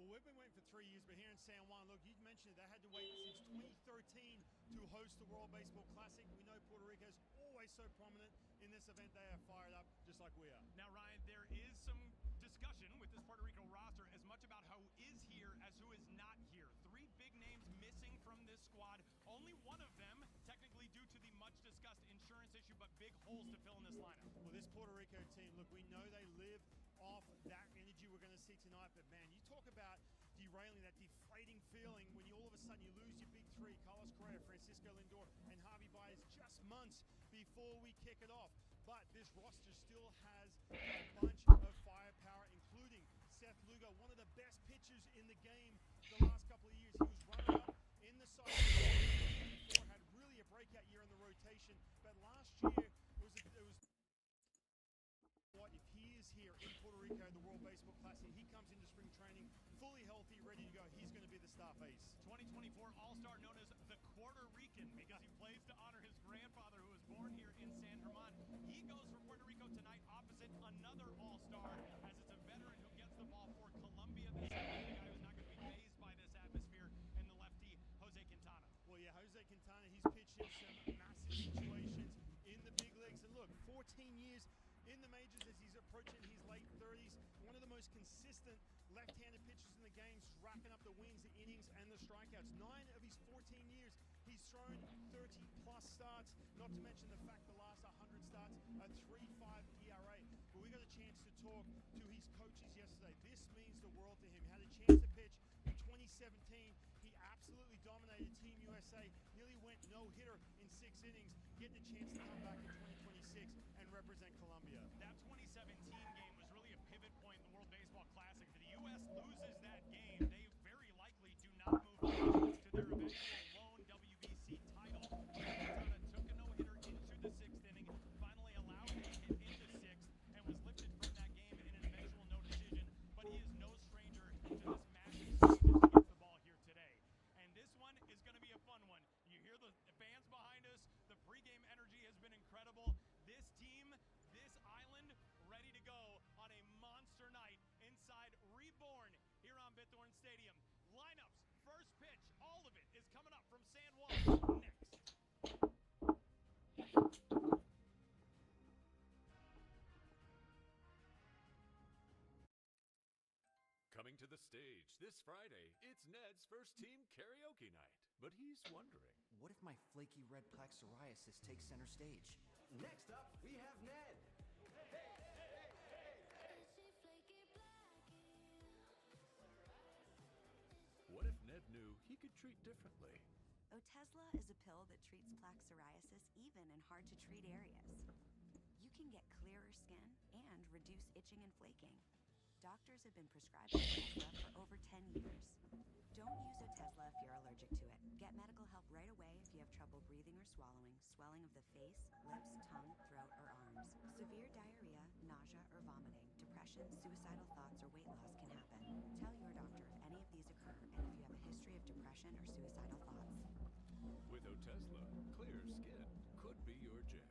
Well, we've been waiting for 3 years, but here in San Juan, look, you mentioned it, they had to wait since 2013 to host the World Baseball Classic. We know Puerto Rico is always so prominent in this event. They are fired up just like we are. Now, Ryan, there is some discussion with this Puerto Rico roster as much about who is here as who is not here. Three big names missing from this squad. Only one of them, technically due to the much-discussed insurance issue, but big holes to fill in this lineup. Well, this Puerto Rico team, look, we know they live off that energy we're going to see tonight, but man, you talk about derailing, that deflating feeling when you all of a sudden you lose your big three, Carlos Correa, Francisco Lindor, and Javi Baez just months before we kick it off. But this roster still has a bunch of firepower, including Seth Lugo, one of the best pitchers in the game the last couple of years. He was runner-up in the Cy Young, had really a breakout year in the rotation, but last year it was what if he is here in Puerto Rico, the World Baseball Classic, he comes into spring training fully healthy, ready to go. He's going to be the staff ace. 2024 All-Star known as the Puerto Rican because he plays to honor his grandfather who was born here in San German. He goes for Puerto Rico tonight opposite another All-Star as it's a veteran who gets the ball for Colombia this evening, a guy who's not going to be fazed by this atmosphere, and the lefty, Jose Quintana. Well, yeah, Jose Quintana, he's pitched in some massive situations in the big leagues. And look, 14 years in the majors as he's approaching his late 30s. One of the most consistent left-handed pitchers in the game, racking up the wins, the innings, and the strikeouts. 9 of his 14 years, he's thrown 30-plus starts, not to mention the fact the last 100 starts, a 3.5 ERA. But we got a chance to talk to his coaches yesterday. This means the world to him. Had a chance to pitch in 2017. He absolutely dominated Team USA, nearly went no-hitter in 6 innings, getting a chance to come back in 2026 and represent Colombia. That 2017 game was really a pivot point in the World Baseball Classic. If the U.S. loses that game, they very likely do not move on to their eventual lone WBC title. Quintana took a no-hitter into the 6th inning, finally allowed a hit in the 6th, and was lifted from that game in an eventual no decision. But he is no stranger to this massive stage as he gets the ball here today. And this one is going to be a fun one. You hear the fans behind us. The pregame energy has been incredible. This team, this island, ready to go on a monster night inside Reborn here on Bithorn Stadium. Lineups, first pitch, all of it is coming up from San Juan next. Coming to the stage this Friday, it's Ned's first team karaoke night. But he's wondering, what if my flaky red plaque psoriasis takes center stage? Next up, we have Ned. what if Ned knew he could treat differently? Otezla is a pill that treats plaque psoriasis even in hard-to-treat areas. You can get clearer skin and reduce itching and flaking. Doctors have been prescribing Otezla for over 10 years. Don't use Otezla if you're allergic to it. Get medical help right away if you have trouble breathing or swallowing, swelling of the face, lips, tongue, throat, or arms. Severe diarrhea, nausea, or vomiting, depression, suicidal thoughts, or weight loss can happen. Tell your doctor if any of these occur and if you have a history of depression or suicidal thoughts. With Otezla, clear skin could be your jam.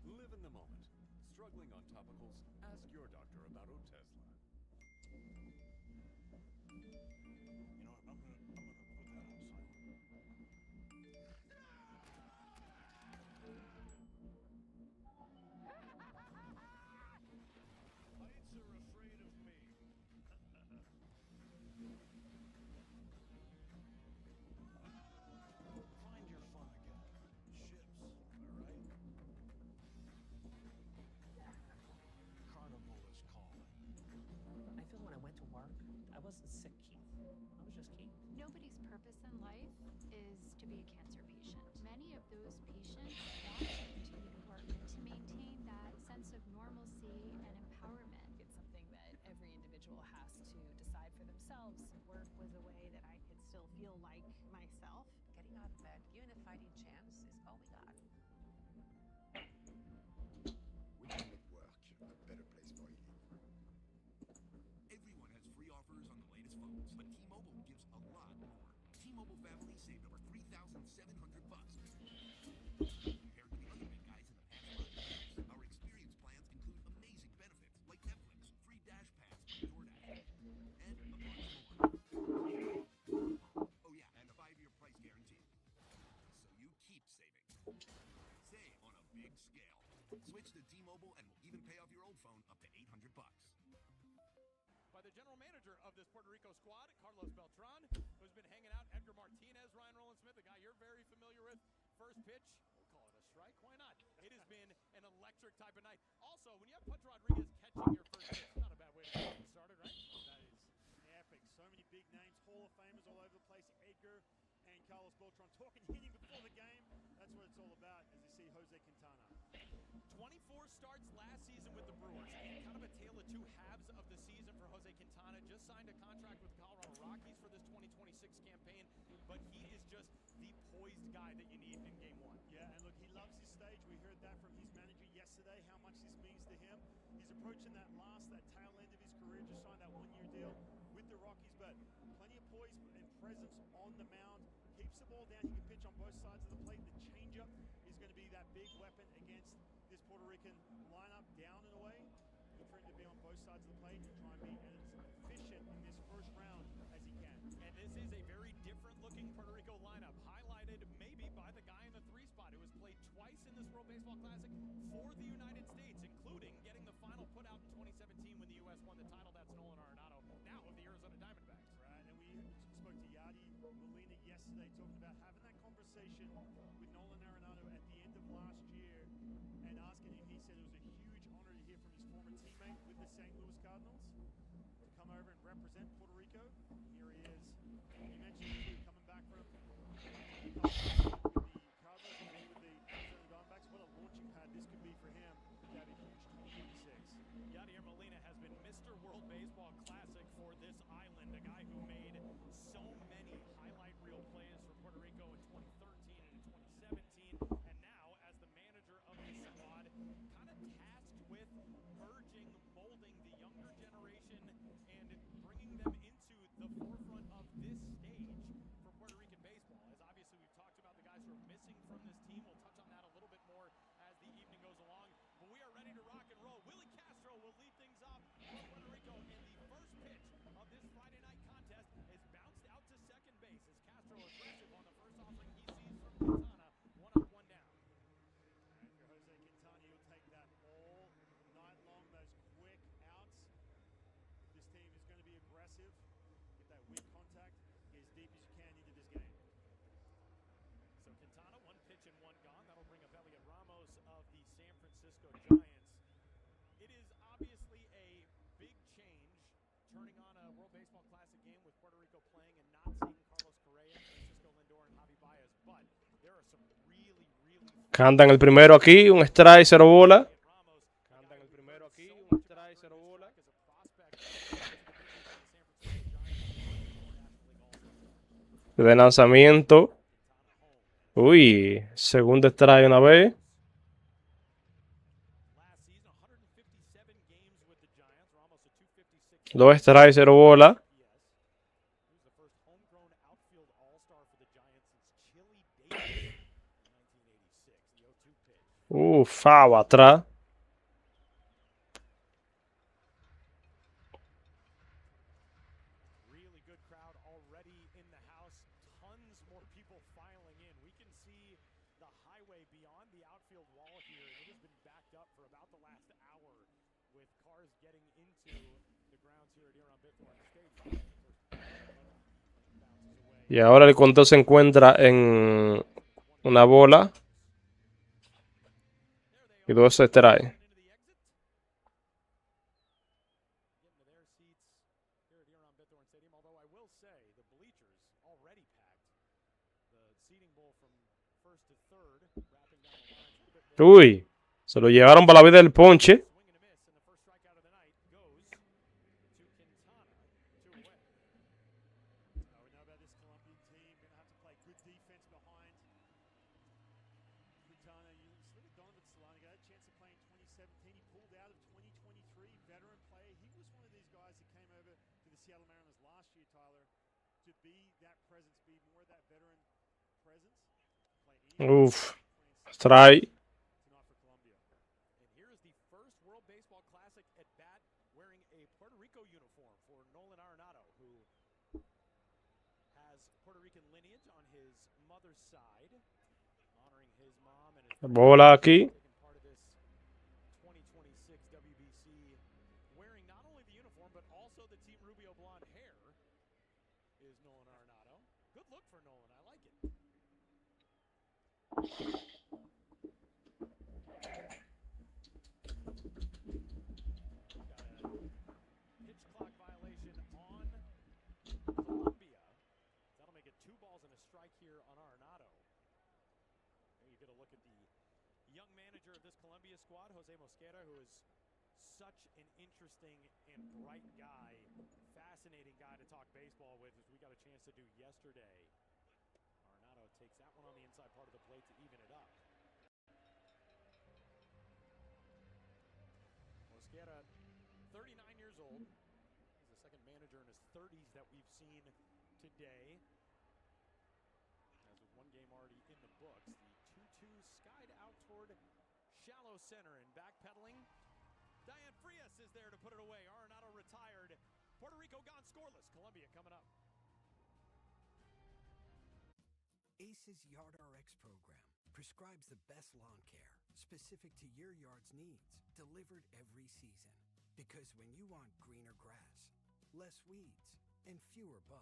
Live in the moment. Struggling on topicals? Ask your doctor about Otezla. You know what? I'm gonna put that outside. Lights are afraid of me. Find your fun again. Ships, all right? Carnival is calling. I feel when I went to work, I wasn't sick, Keith. I was just Keith. Nobody's purpose in life is to be a cancer patient. Many of those patients want to continue to work to maintain that sense of normalcy and empowerment. It's something that every individual has to decide for themselves. Work was a way that I could still feel like myself. Getting out of bed, given a fighting chance, is all we got. We can make work a better place for you. Everyone has free offers on the latest phones, but T-Mobile gives a lot more. T-Mobile family saved over $3,700 compared to the other big guys in the past 5 years. Our experience plans include amazing benefits like Netflix, free Dash Pass from DoorDash, and a bunch more. Switch to T-Mobile and we'll even pay off your old phone up to $800. By the general manager of this Puerto Rico squad, Carlos Beltran, who's been hanging out. Edgar Martinez, Ryan Rowland-Smith, a guy you're very familiar with. First pitch, we'll call it a strike. Why not? It has been an electric type of night. Also, when you have Pudge Rodriguez catching your first pitch, not a bad way to get things started, right? That is epic. So many big names, Hall of Famers all over the place. Edgar and Carlos Beltran talking hitting before the game. That's what it's all about as you see Jose Quintana. 24 starts last season with the Brewers, and kind of a tale of two halves of the season for Jose Quintana. Just signed a contract with the Colorado Rockies for this 2026 campaign, but he is just the poised guy that you need in Game 1. Yeah, and look, he loves his stage. We heard that from his manager yesterday, how much this means to him. He's approaching that tail end of his career, just signed that one-year deal with the Rockies, but plenty of poise and presence on the mound. Keeps the ball down. He can pitch on both sides of the plate. The changeup is going to be that big weapon against this Puerto Rican lineup down and away. Look for him to be on both sides of the plate and try and be as efficient in this first round as he can. And this is a very different looking Puerto Rico lineup, highlighted maybe by the guy in the 3 spot who has played twice in this World Baseball Classic for the United States, including getting the final put out in 2017 when the U.S. won the title. That's Nolan Arenado, now of the Arizona Diamondbacks. Right, and we spoke to Yadi Molina yesterday talking about having that conversation with Nolan Arenado at the end of last year and asking him, he said it was a huge honor to hear from his former teammate with the St. Louis Cardinals to come over and represent Puerto Rico. Here he is. You mentioned too, coming back from with the Cardinals and with the Arizona Diamondbacks. What a launching pad this could be for him to have a huge 2026. Yadier Molina has been Mr. World Baseball Classic for this island, a guy who made so many highlight reel plays for Puerto Rico in 2013 and in 2017, and now as the manager of the squad, kind of tasked with merging, molding the younger generation and bringing them into the forefront of this stage for Puerto Rican baseball. As obviously we've talked about the guys who are missing from this team. We'll touch on that a little bit more as the evening goes along, but we are ready to rock and roll. Willie Castro will lead things off for Puerto Rico, and the first pitch of this Friday night contest is bounced out to second base as Castro aggressive on the first offering he sees from Quintana. 1 up, 1 down. And for Jose Quintana, he'll take that all night long, those quick outs. This team is going to be aggressive. Get that weak contact. Get as deep as you can into this game. So Quintana, 1 pitch and 1 gone. That'll bring up Elliot Ramos of the San Francisco Giants. It is obviously a big change turning on a World Baseball Classic game with Puerto Rico playing and not seeing Carlos Correa, Francisco Lindor, and Javi Baez, but there are some really Cantan el primero aquí, un strike, 0 bola. Cantan el primero aquí, un strike, 0 bola. De lanzamiento. Uy, segundo strike una vez. 2 strikes, 0 bola. Foul atrás. really good crowd already in the house. Tons more people filing in. We can see the highway beyond the outfield wall here. It has been backed up for about the last hour with cars getting into the grounds here at Iran Bithorn Stadium. Y ahora el conteo se encuentra en una bola y 2 strikes. Uy, se lo llevaron para la vida del ponche. Uf, strike. And here is the first World Baseball Classic at bat wearing a Puerto Rico uniform for Nolan Arenado, who has Puerto Rican lineage on his mother's side, honoring his mom and his bola aquí. Nolan Arenado. Good look for Nolan. I like it. Got a pitch clock violation on Colombia. That'll make it 2 balls and a strike here on Arenado. There you get a look at the young manager of this Colombia squad, Jose Mosquera, who is such an interesting and bright guy, fascinating guy to talk baseball with, as we got a chance to do yesterday. Arenado takes that one on the inside part of the plate to even it up. Mosquera, 39 years old. He's the second manager in his 30s that we've seen today. As with one game already in the books, the 2-2 skied out toward shallow center and backpedaling. Diane Frias is there to put it away. Arenado retired. Puerto Rico gone scoreless. Colombia coming up. ACE's YardRx program prescribes the best lawn care specific to your yard's needs, delivered every season. Because when you want greener grass, less weeds, and fewer bugs,